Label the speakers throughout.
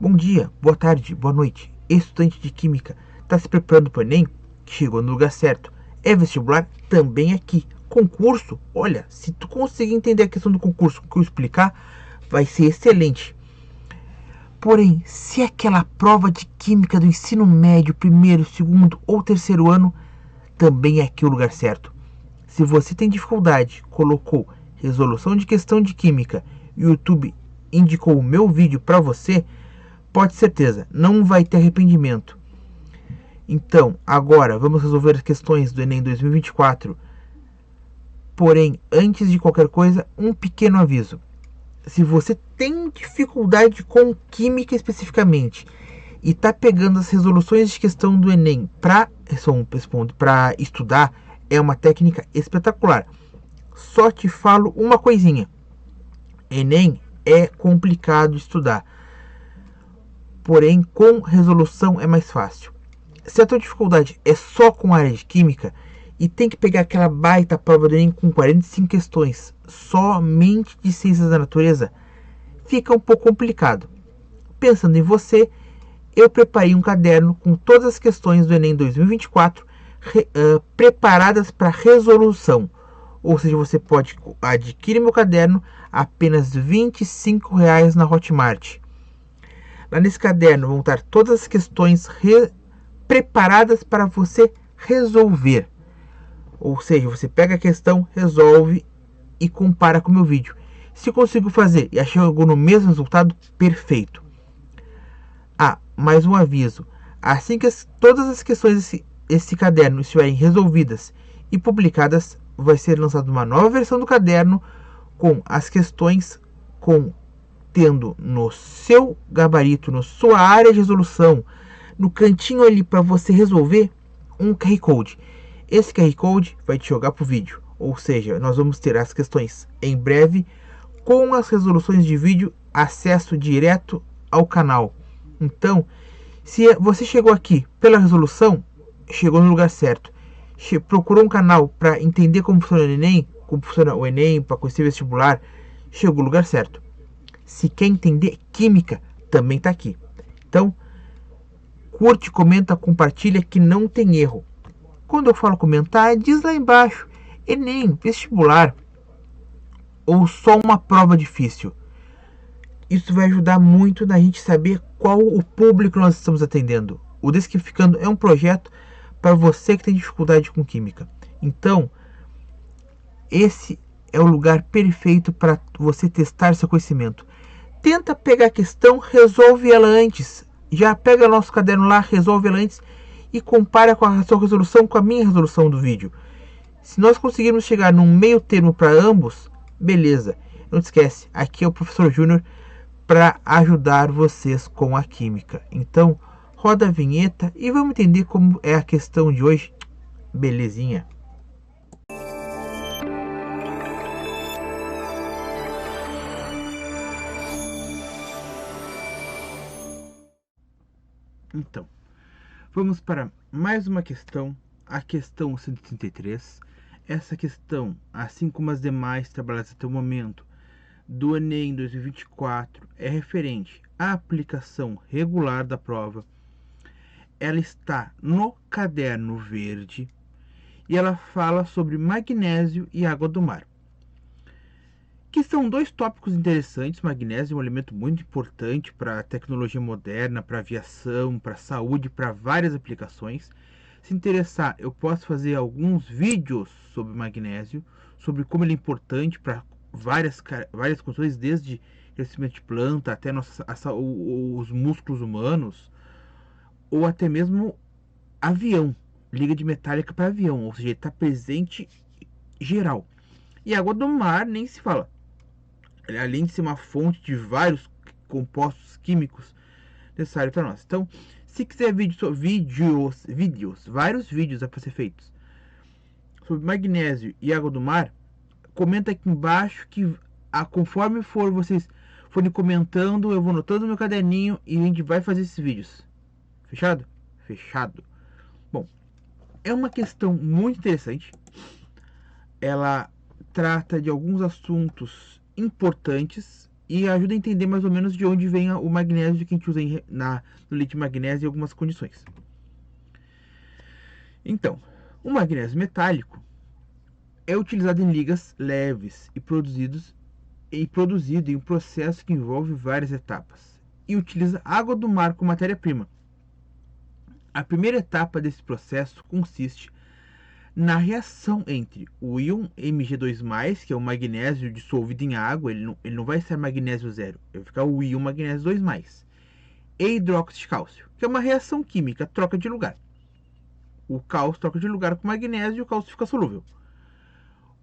Speaker 1: Bom dia, boa tarde, boa noite. Estudante de Química, está se preparando para o Enem? Chegou no lugar certo. É vestibular também aqui. Concurso? Olha, se tu conseguir entender a questão do concurso que eu explicar, vai ser excelente. Porém, se aquela prova de Química do ensino médio, primeiro, segundo ou terceiro ano, também é aqui o lugar certo. Se você tem dificuldade, colocou resolução de questão de Química e o YouTube indicou o meu vídeo para você, pode ter certeza, não vai ter arrependimento. Então, agora vamos resolver as questões do Enem 2024. Porém, antes de qualquer coisa, um pequeno aviso. Se você tem dificuldade com Química especificamente e está pegando as resoluções de questão do Enem para estudar, é uma técnica espetacular. Só te falo uma coisinha. Enem é complicado de estudar. Porém, com resolução é mais fácil. Se a tua dificuldade é só com a área de Química e tem que pegar aquela baita prova do Enem com 45 questões somente de ciências da natureza, fica um pouco complicado. Pensando em você, eu preparei um caderno com todas as questões do Enem 2024 preparadas para resolução. Ou seja, você pode adquirir meu caderno a apenas R$ 25 na Hotmart. Lá nesse caderno vão estar todas as questões preparadas para você resolver. Ou seja, você pega a questão, resolve e compara com o meu vídeo. Se consigo fazer e chegou no mesmo resultado, perfeito. Mais um aviso. Assim que todas as questões desse caderno estiverem resolvidas e publicadas, vai ser lançada uma nova versão do caderno com as questões tendo no seu gabarito, na sua área de resolução, no cantinho ali para você resolver, um QR Code. Esse QR Code vai te jogar para o vídeo. Ou seja, nós vamos ter as questões em breve com as resoluções de vídeo, acesso direto ao canal. Então, se você chegou aqui pela resolução, chegou no lugar certo. Procurou um canal para entender como funciona o Enem, para conhecer o vestibular, chegou no lugar certo. Se quer entender Química, também está aqui. Então, curte, comenta, compartilha que não tem erro. Quando eu falo comentar, diz lá embaixo, Enem, vestibular ou só uma prova difícil. Isso vai ajudar muito na gente saber qual o público nós estamos atendendo. O Desquimificando é um projeto para você que tem dificuldade com Química. Então, esse é o lugar perfeito para você testar seu conhecimento. Tenta pegar a questão, resolve ela antes. Já pega nosso caderno lá, resolve ela antes e compara com a sua resolução com a minha resolução do vídeo. Se nós conseguirmos chegar num meio termo para ambos, beleza. Não esquece, aqui é o Professor Júnior para ajudar vocês com a Química. Então, roda a vinheta e vamos entender como é a questão de hoje. Belezinha? Então, vamos para mais uma questão, a questão 133. Essa questão, assim como as demais trabalhadas até o momento do Enem 2024, é referente à aplicação regular da prova. Ela está no caderno verde e ela fala sobre magnésio e água do mar, que são dois tópicos interessantes. Magnésio é um elemento muito importante para a tecnologia moderna, para a aviação, para a saúde, para várias aplicações. Se interessar, eu posso fazer alguns vídeos sobre magnésio, sobre como ele é importante para várias questões, desde crescimento de planta até os músculos humanos, ou até mesmo avião, liga de metálica para avião, ou seja, ele está presente geral. E a água do mar nem se fala. Além de ser uma fonte de vários compostos químicos necessários para nós. Então, se quiser vários vídeos para ser feitos sobre magnésio e água do mar, comenta aqui embaixo que conforme vocês forem comentando, eu vou anotando no meu caderninho e a gente vai fazer esses vídeos. Fechado? Fechado. Bom, é uma questão muito interessante. Ela trata de alguns assuntos importantes e ajuda a entender mais ou menos de onde vem o magnésio que a gente usa no leite de magnésio em algumas condições. Então, o magnésio metálico é utilizado em ligas leves e produzido em um processo que envolve várias etapas e utiliza água do mar como matéria-prima. A primeira etapa desse processo consiste na reação entre o íon Mg2+, que é o magnésio dissolvido em água, ele não vai ser magnésio zero, vai ficar o íon magnésio 2+, e hidróxido de cálcio, que é uma reação química, troca de lugar. O cálcio troca de lugar com o magnésio e o cálcio fica solúvel,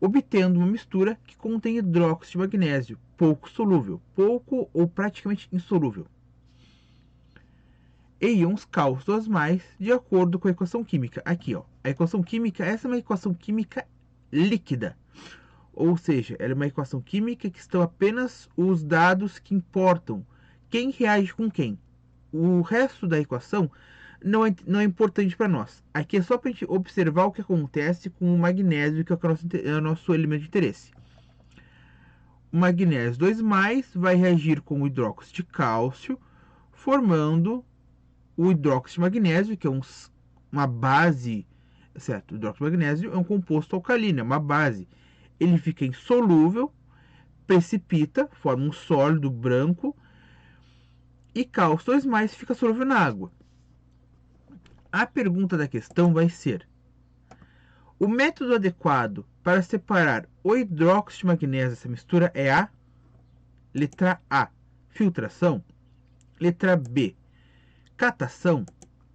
Speaker 1: obtendo uma mistura que contém hidróxido de magnésio, pouco solúvel, pouco ou praticamente insolúvel, e íons cálcio 2+, de acordo com a equação química. Aqui, ó, a equação química, essa é uma equação química líquida, ou seja, ela é uma equação química que estão apenas os dados que importam, quem reage com quem. O resto da equação não é importante para nós. Aqui é só para a gente observar o que acontece com o magnésio, que é o nosso elemento de interesse. O magnésio 2+, vai reagir com o hidróxido de cálcio, formando o hidróxido de magnésio, que é uma base, certo? O hidróxido de magnésio é um composto alcalino, é uma base. Ele fica insolúvel, precipita, forma um sólido branco, e cálcio 2+, fica solúvel na água. A pergunta da questão vai ser: o método adequado para separar o hidróxido de magnésio dessa mistura é a letra A, filtração, letra B, catação,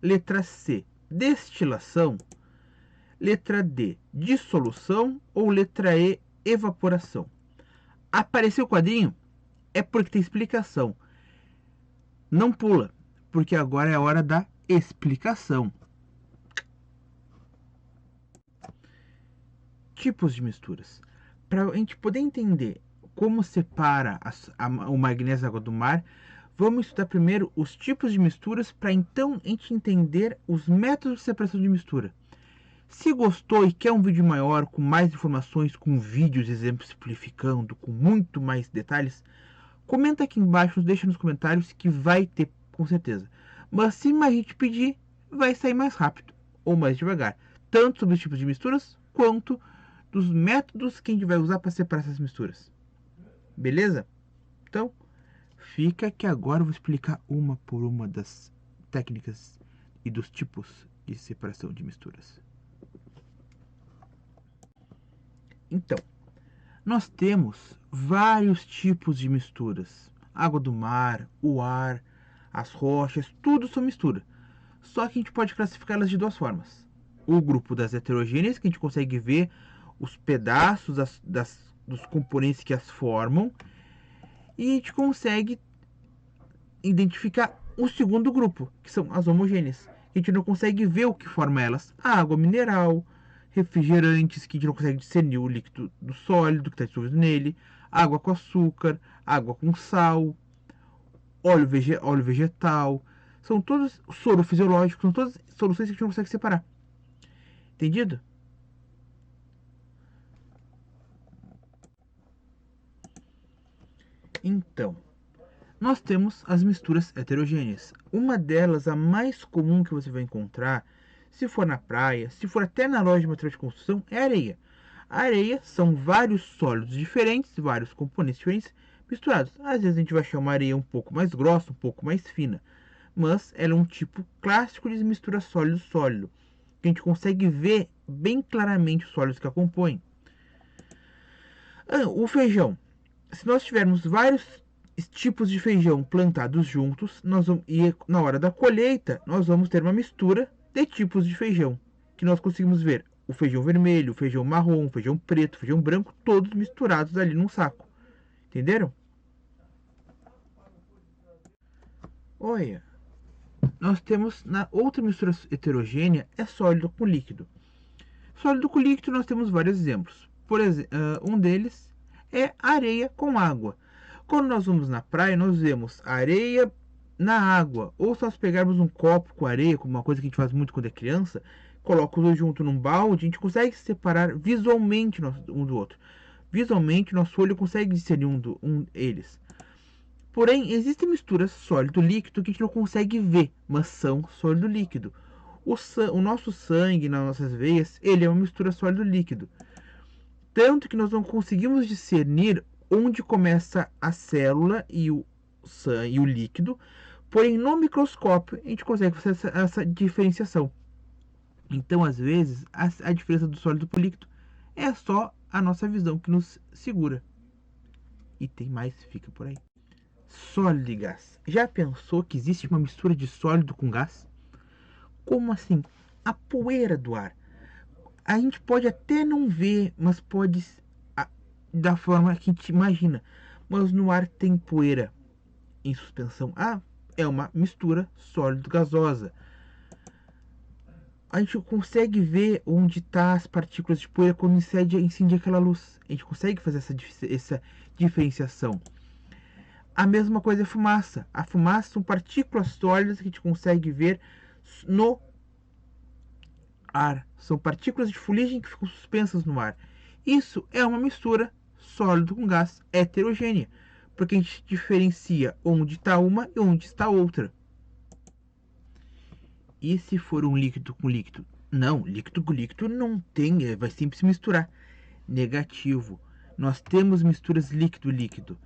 Speaker 1: letra C, destilação, letra D, dissolução ou letra E, evaporação. Apareceu o quadrinho? É porque tem explicação. Não pula, porque agora é a hora da explicação. Tipos de misturas. Para a gente poder entender como separa o magnésio da água do mar, vamos estudar primeiro os tipos de misturas para então a gente entender os métodos de separação de mistura. Se gostou e quer um vídeo maior, com mais informações, com vídeos exemplificando, com muito mais detalhes, comenta aqui embaixo, deixa nos comentários que vai ter com certeza. Mas se a gente pedir, vai sair mais rápido ou mais devagar, tanto sobre os tipos de misturas quanto dos métodos que a gente vai usar para separar essas misturas. Beleza? Então, fica que agora eu vou explicar uma por uma das técnicas e dos tipos de separação de misturas. Então, nós temos vários tipos de misturas. Água do mar, o ar, as rochas, tudo são mistura. Só que a gente pode classificá-las de duas formas. O grupo das heterogêneas, que a gente consegue ver os pedaços dos componentes que as formam, e a gente consegue identificar o segundo grupo, que são as homogêneas. A gente não consegue ver o que forma elas. A água mineral, refrigerantes, que a gente não consegue discernir o líquido do sólido que está dissolvido nele, água com açúcar, água com sal, óleo vegetal, são todos soro fisiológico, são todas soluções que a gente não consegue separar. Entendido? Então, nós temos as misturas heterogêneas. Uma delas, a mais comum que você vai encontrar, se for na praia, se for até na loja de material de construção, é a areia. A areia são vários sólidos diferentes, vários componentes diferentes misturados. Às vezes a gente vai achar uma areia um pouco mais grossa, um pouco mais fina, mas ela é um tipo clássico de mistura sólido-sólido, que a gente consegue ver bem claramente os sólidos que a compõem. O feijão. Se nós tivermos vários tipos de feijão plantados juntos, e na hora da colheita, nós vamos ter uma mistura de tipos de feijão, que nós conseguimos ver o feijão vermelho, o feijão marrom, o feijão preto, o feijão branco, todos misturados ali num saco. Entenderam? Olha, nós temos na outra mistura heterogênea é sólido com líquido. Sólido com líquido nós temos vários exemplos. Por exemplo, um deles é areia com água. Quando nós vamos na praia, nós vemos areia na água. Ou se nós pegarmos um copo com areia, como uma coisa que a gente faz muito quando é criança, coloca os dois juntos num balde, a gente consegue separar visualmente um do outro. Visualmente, nosso olho consegue discernir um deles. Porém, existem misturas sólido-líquido que a gente não consegue ver, mas são sólido-líquido. O nosso sangue, nas nossas veias, ele é uma mistura sólido-líquido. Tanto que nós não conseguimos discernir onde começa a célula e o sangue e o líquido, porém no microscópio a gente consegue fazer essa diferenciação. Então, às vezes, a diferença do sólido para o líquido é só a nossa visão que nos segura. E tem mais, fica por aí. Sólido e gás. Já pensou que existe uma mistura de sólido com gás? Como assim? A poeira do ar. A gente pode até não ver, mas pode da forma que a gente imagina. Mas no ar tem poeira em suspensão. É uma mistura sólido-gasosa. A gente consegue ver onde estão as partículas de poeira quando incendia aquela luz. A gente consegue fazer essa diferenciação. A mesma coisa é a fumaça. A fumaça são partículas sólidas que a gente consegue ver no ar. São partículas de fuligem que ficam suspensas no ar. Isso é uma mistura sólido com gás heterogênea, porque a gente diferencia onde está uma e onde está outra. E se for um líquido com líquido? Não, líquido com líquido não tem, vai sempre se misturar. Negativo. Nós temos misturas líquido-líquido.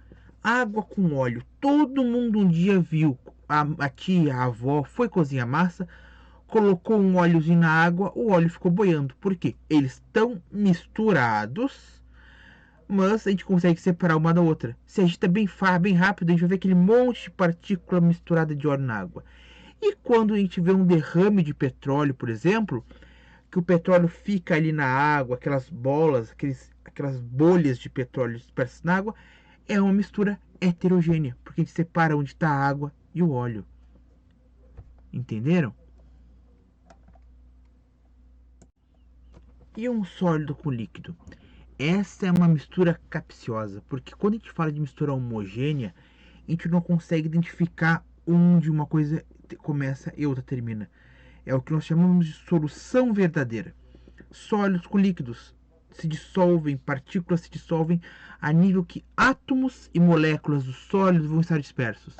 Speaker 1: Água com óleo. Todo mundo um dia viu. A tia, a avó foi cozinhar massa, colocou um óleozinho na água, o óleo ficou boiando. Por quê? Eles estão misturados, mas a gente consegue separar uma da outra. Se agita bem rápido, a gente vai ver aquele monte de partícula misturada de óleo na água. E quando a gente vê um derrame de petróleo, por exemplo, que o petróleo fica ali na água, aquelas bolas, aquelas bolhas de petróleo dispersas na água, é uma mistura heterogênea, porque a gente separa onde está a água e o óleo. Entenderam? E um sólido com líquido? Essa é uma mistura capciosa, porque quando a gente fala de mistura homogênea, a gente não consegue identificar onde uma coisa começa e outra termina. É o que nós chamamos de solução verdadeira. Sólidos com líquidos se dissolvem, partículas se dissolvem a nível que átomos e moléculas dos sólidos vão estar dispersos.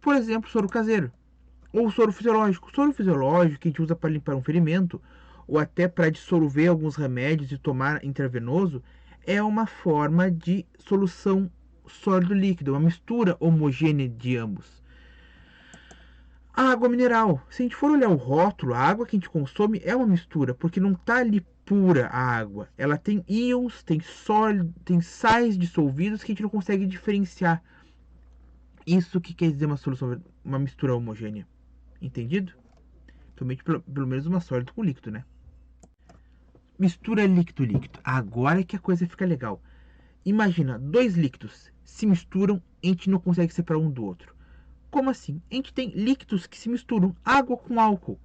Speaker 1: Por exemplo, soro caseiro ou soro fisiológico. Soro fisiológico que a gente usa para limpar um ferimento ou até para dissolver alguns remédios e tomar intravenoso é uma forma de solução sólido-líquido, uma mistura homogênea de ambos. A água mineral. Se a gente for olhar o rótulo, a água que a gente consome é uma mistura, porque não está ali pura a água. Ela tem íons, tem sólido, tem sais dissolvidos que a gente não consegue diferenciar. Isso que quer dizer uma mistura homogênea. Entendido? Somente pelo menos uma sólido com líquido, né? Mistura líquido-líquido. Agora é que a coisa fica legal. Imagina, dois líquidos se misturam e a gente não consegue separar um do outro. Como assim? A gente tem líquidos que se misturam, água com álcool.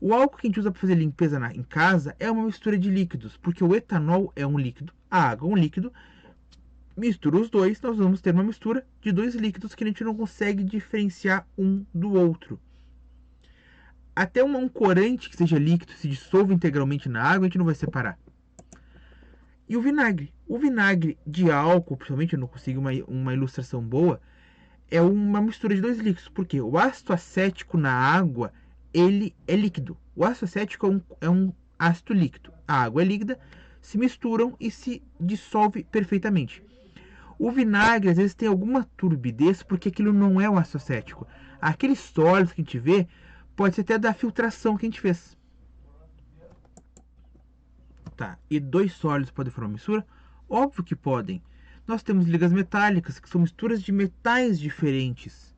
Speaker 1: O álcool que a gente usa para fazer limpeza em casa é uma mistura de líquidos, porque o etanol é um líquido, a água é um líquido. Mistura os dois, nós vamos ter uma mistura de dois líquidos que a gente não consegue diferenciar um do outro. Até um corante que seja líquido se dissolva integralmente na água, a gente não vai separar. E o vinagre? O vinagre de álcool, principalmente, eu não consigo uma ilustração boa, é uma mistura de dois líquidos, porque o ácido acético na água, ele é líquido. O ácido acético é um ácido líquido. A água é líquida, se misturam e se dissolve perfeitamente. O vinagre, às vezes, tem alguma turbidez, porque aquilo não é o ácido acético. Aqueles sólidos que a gente vê, pode ser até da filtração que a gente fez. Tá, e dois sólidos podem formar mistura? Óbvio que podem. Nós temos ligas metálicas, que são misturas de metais diferentes.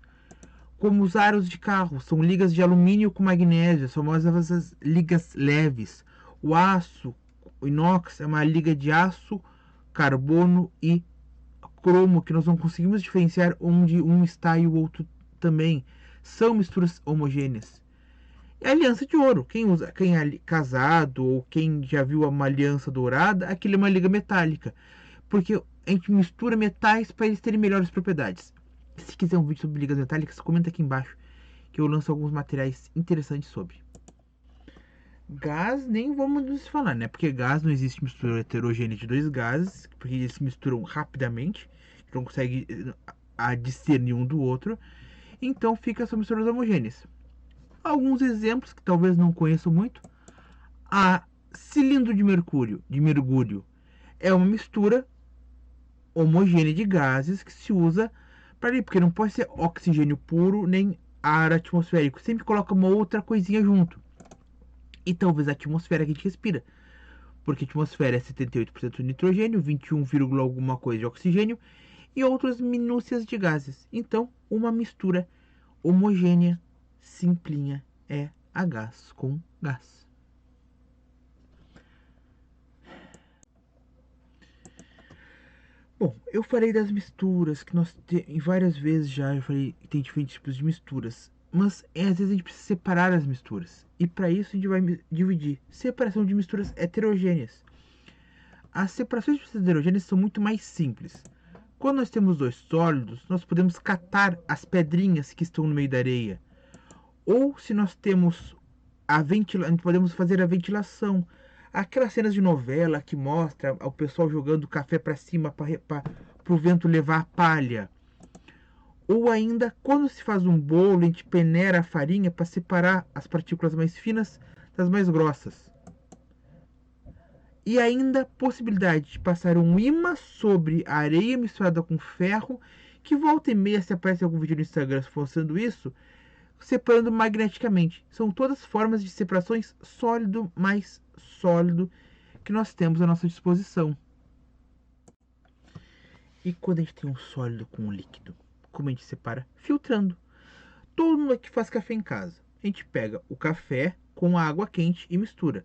Speaker 1: Como os aros de carro, são ligas de alumínio com magnésio, as famosas ligas leves. O aço, o inox, é uma liga de aço, carbono e cromo, que nós não conseguimos diferenciar onde um está e o outro também. São misturas homogêneas. E a aliança de ouro, quem é casado ou quem já viu uma aliança dourada, aquilo é uma liga metálica. Porque a gente mistura metais para eles terem melhores propriedades. Se quiser um vídeo sobre ligas metálicas, comenta aqui embaixo que eu lanço alguns materiais interessantes sobre. Gás, nem vamos nos falar, né? Porque gás não existe mistura heterogênea de dois gases, porque eles se misturam rapidamente, não consegue a discernir um do outro, então fica só misturas homogêneas. Alguns exemplos que talvez não conheçam muito: a cilindro de mercúrio, é uma mistura homogênea de gases que se usa para ir, porque não pode ser oxigênio puro nem ar atmosférico, sempre coloca uma outra coisinha junto. E talvez a atmosfera que a gente respira, porque a atmosfera é 78% de nitrogênio, 21, alguma coisa de oxigênio e outras minúcias de gases. Então, uma mistura homogênea, simplinha, é a gás com gás. Bom, eu falei das misturas, que nós várias vezes já eu falei que tem diferentes tipos de misturas, mas às vezes a gente precisa separar as misturas. E para isso a gente vai dividir separação de misturas heterogêneas. As separações de misturas heterogêneas são muito mais simples. Quando nós temos dois sólidos, nós podemos catar as pedrinhas que estão no meio da areia. Ou se nós temos podemos fazer a ventilação. Aquelas cenas de novela que mostra o pessoal jogando café para cima para o vento levar a palha. Ou ainda, quando se faz um bolo, a gente peneira a farinha para separar as partículas mais finas das mais grossas. E ainda a possibilidade de passar um imã sobre a areia misturada com ferro, que volta e meia, se aparece algum vídeo no Instagram mostrando isso, separando magneticamente. São todas formas de separações sólido mais sólido que nós temos à nossa disposição. E quando a gente tem um sólido com um líquido, como a gente separa? Filtrando. Todo mundo aqui faz café em casa. A gente pega o café com a água quente e mistura.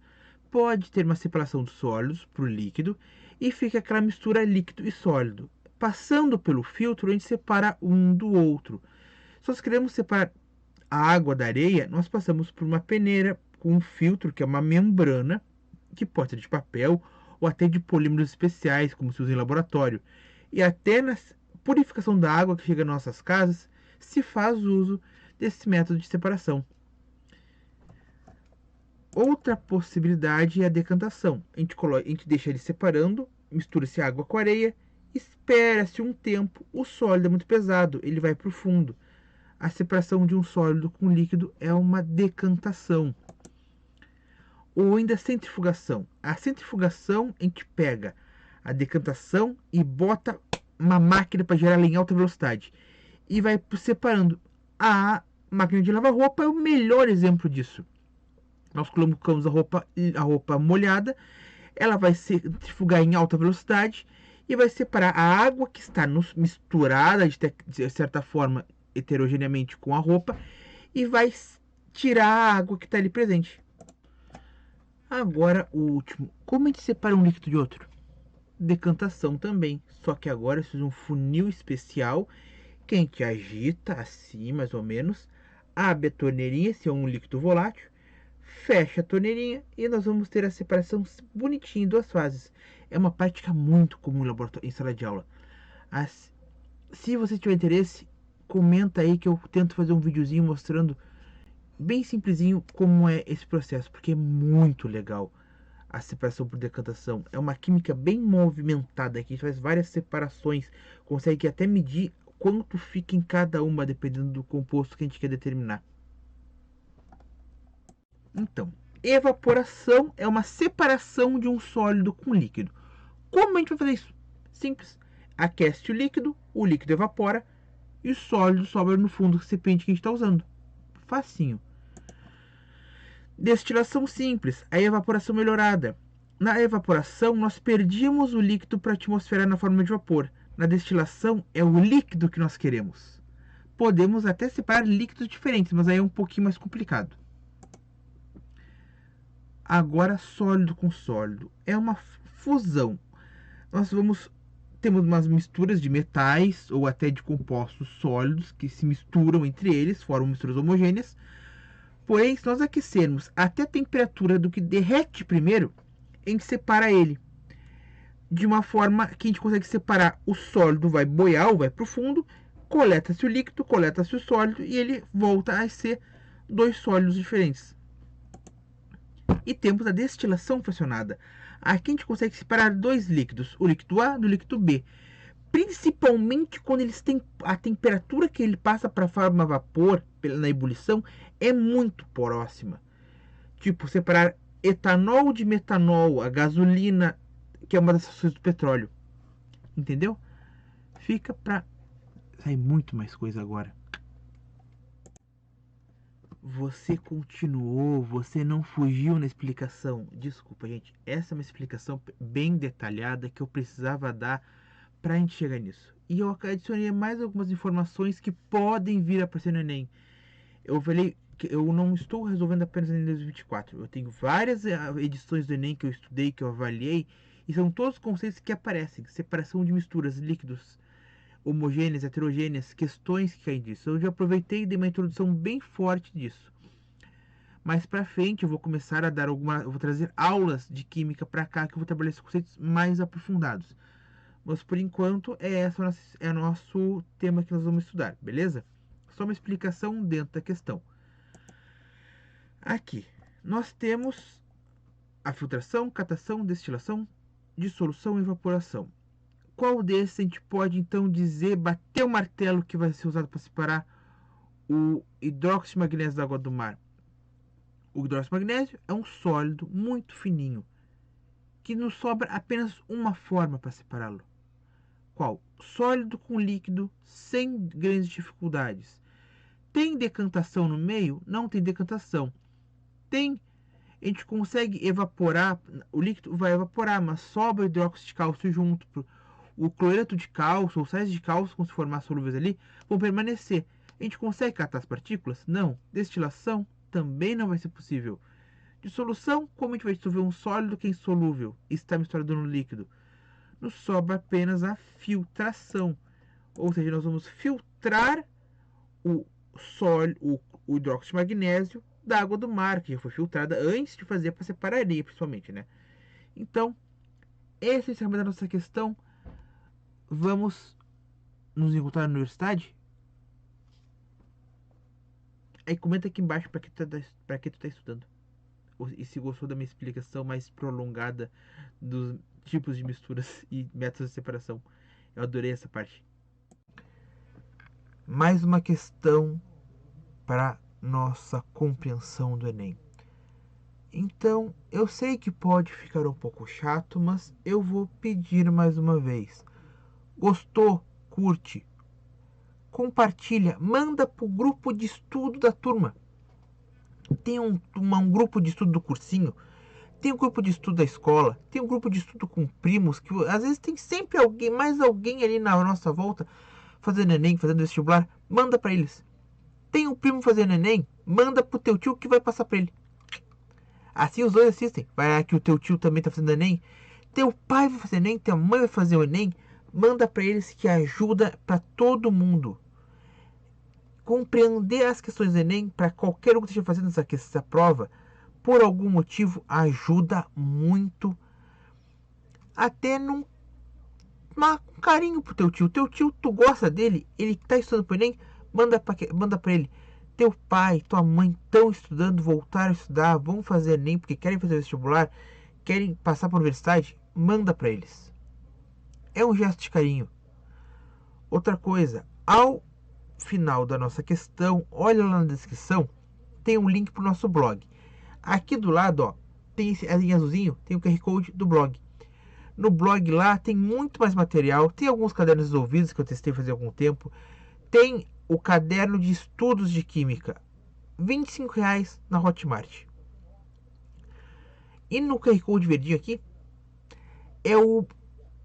Speaker 1: Pode ter uma separação dos sólidos para o líquido e fica aquela mistura líquido e sólido. Passando pelo filtro, a gente separa um do outro. Se nós queremos separar a água da areia, nós passamos por uma peneira com um filtro, que é uma membrana, que pode ser de papel ou até de polímeros especiais, como se usa em laboratório. E até na purificação da água que chega às nossas casas, se faz uso desse método de separação. Outra possibilidade é a decantação. A gente deixa ele separando, mistura-se água com areia, espera-se um tempo, o sólido é muito pesado, ele vai para o fundo. A separação de um sólido com líquido é uma decantação. Ou ainda centrifugação. A centrifugação, a gente pega a decantação e bota uma máquina para gerar ela em alta velocidade. E vai separando. A máquina de lavar roupa é o melhor exemplo disso. Nós colocamos a roupa molhada, ela vai centrifugar em alta velocidade e vai separar a água que está misturada de certa forma heterogeneamente com a roupa e vai tirar a água que está ali presente. Agora o último, como a gente separa um líquido de outro? Decantação também, só que agora eu fiz um funil especial que a gente agita assim mais ou menos, abre a torneirinha, se é um líquido volátil, fecha a torneirinha e nós vamos ter a separação bonitinha em duas fases. É uma prática muito comum em laboratório, em sala de aula. Se você tiver interesse, comenta aí que eu tento fazer um videozinho mostrando bem simplesinho como é esse processo, porque é muito legal a separação por decantação. É uma química bem movimentada que faz várias separações, consegue até medir quanto fica em cada uma dependendo do composto que a gente quer determinar. Então, evaporação é uma separação de um sólido com líquido. Como a gente vai fazer isso? Simples. Aquece o líquido evapora e o sólido sobra no fundo do recipiente que a gente está usando. Facinho. Destilação simples, a evaporação melhorada. Na evaporação, nós perdíamos o líquido para a atmosfera na forma de vapor. Na destilação, é o líquido que nós queremos. Podemos até separar líquidos diferentes, mas aí é um pouquinho mais complicado. Agora, sólido com sólido. É uma fusão. Temos umas misturas de metais ou até de compostos sólidos que se misturam entre eles, formam misturas homogêneas. Porém, se nós aquecermos até a temperatura do que derrete primeiro, a gente separa ele. De uma forma que a gente consegue separar o sólido, vai boiar ou vai para o fundo, coleta-se o líquido, coleta-se o sólido e ele volta a ser dois sólidos diferentes. E temos a destilação fracionada. Aqui a gente consegue separar dois líquidos, o líquido A do líquido B. principalmente quando eles têm a temperatura que ele passa para formar vapor na ebulição é muito próxima. Tipo, separar etanol de metanol, a gasolina, que é uma das funções do petróleo. Entendeu? Fica pra sair muito mais coisa agora. Você continuou, você não fugiu na explicação. Desculpa, gente. Essa é uma explicação bem detalhada que eu precisava dar para a gente chegar nisso. E eu adicionei mais algumas informações que podem vir a aparecer no Enem. Eu falei que eu não estou resolvendo apenas o Enem 2024. Eu tenho várias edições do Enem que eu estudei, que eu avaliei, e são todos conceitos que aparecem. Separação de misturas, líquidos, homogêneas, heterogêneas, questões que caem disso. Eu já aproveitei e dei uma introdução bem forte disso. Mais pra frente eu vou começar a dar eu vou trazer aulas de química para cá que eu vou trabalhar esses conceitos mais aprofundados. Mas por enquanto é o nosso tema que nós vamos estudar, beleza? Só uma explicação dentro da questão. Aqui nós temos a filtração, catação, destilação, dissolução e evaporação. Qual desses a gente pode então dizer, bater o martelo que vai ser usado para separar o hidróxido de magnésio da água do mar? O hidróxido de magnésio é um sólido muito fininho, que nos sobra apenas uma forma para separá-lo. Qual? Sólido com líquido, sem grandes dificuldades. Tem decantação no meio? Não tem decantação. A gente consegue evaporar, o líquido vai evaporar, mas sobra o hidróxido de cálcio junto. O cloreto de cálcio, ou sais de cálcio, como se formar solúveis ali, vão permanecer. A gente consegue catar as partículas? Não. Destilação? Também não vai ser possível. Dissolução? Como a gente vai dissolver um sólido que é insolúvel e está misturado no líquido? Nos sobra apenas a filtração. Ou seja, nós vamos filtrar o hidróxido de magnésio da água do mar, que já foi filtrada antes de fazer para separar areia, principalmente, né? Então, esse é o encerramento da nossa questão. Vamos nos encontrar na universidade? Aí comenta aqui embaixo para que tu tá estudando. E se gostou da minha explicação mais prolongada dos tipos de misturas e métodos de separação. Eu adorei essa parte. Mais uma questão para nossa compreensão do Enem. Então, eu sei que pode ficar um pouco chato, mas eu vou pedir mais uma vez. Gostou? Curte? Compartilha, manda pro grupo de estudo da turma. Tem um grupo de estudo do cursinho, tem um grupo de estudo da escola, tem um grupo de estudo com primos, que às vezes tem sempre mais alguém ali na nossa volta fazendo Enem, fazendo vestibular, manda para eles. Tem um primo fazendo Enem, manda pro teu tio que vai passar para ele. Assim os dois assistem. Vai que o teu tio também tá fazendo Enem, teu pai vai fazer Enem, tua mãe vai fazer o Enem, manda para eles que ajuda para todo mundo. Compreender as questões do Enem para qualquer um que esteja fazendo essa prova, por algum motivo, ajuda muito. Até num carinho pro teu tio. Teu tio, tu gosta dele, ele tá estudando pro Enem, manda pra ele. Teu pai, tua mãe estão estudando, voltaram a estudar, vão fazer Enem porque querem fazer vestibular, querem passar para a universidade, manda para eles. É um gesto de carinho. Outra coisa, ao final da nossa questão, olha lá na descrição, tem um link pro nosso blog. Aqui do lado, ó, tem esse azulzinho, tem o QR Code do blog. No blog lá tem muito mais material, tem alguns cadernos resolvidos que eu testei fazer algum tempo, tem o caderno de estudos de química, R$25 na Hotmart. E no QR Code verdinho aqui é o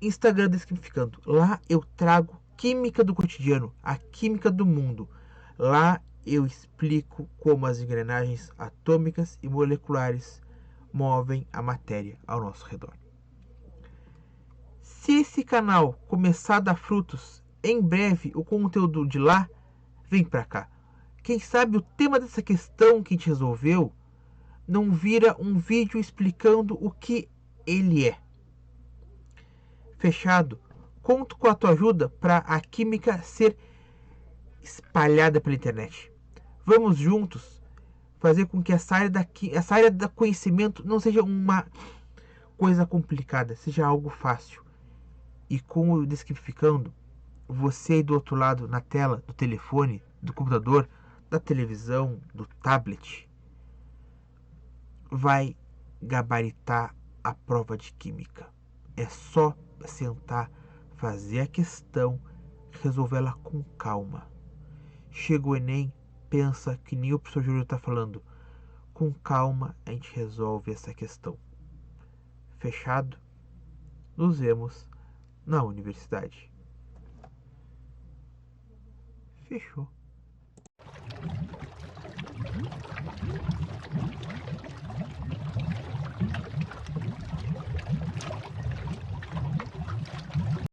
Speaker 1: Instagram Desquimificando. Lá eu trago química do cotidiano, a química do mundo. Lá eu explico como as engrenagens atômicas e moleculares movem a matéria ao nosso redor. Se esse canal começar a dar frutos, em breve o conteúdo de lá vem para cá. Quem sabe o tema dessa questão que a gente resolveu não vira um vídeo explicando o que ele é. Fechado? Conto com a tua ajuda para a química ser espalhada pela internet. Vamos juntos fazer com que essa área do conhecimento não seja uma coisa complicada, seja algo fácil. E com o Desquimificando, você aí do outro lado, na tela do telefone, do computador, da televisão, do tablet, vai gabaritar a prova de química. É só sentar, fazer a questão, resolvê-la com calma. Chega o Enem, pensa que nem o professor Júlio está falando. Com calma a gente resolve essa questão. Fechado? Nos vemos na universidade. Fechou.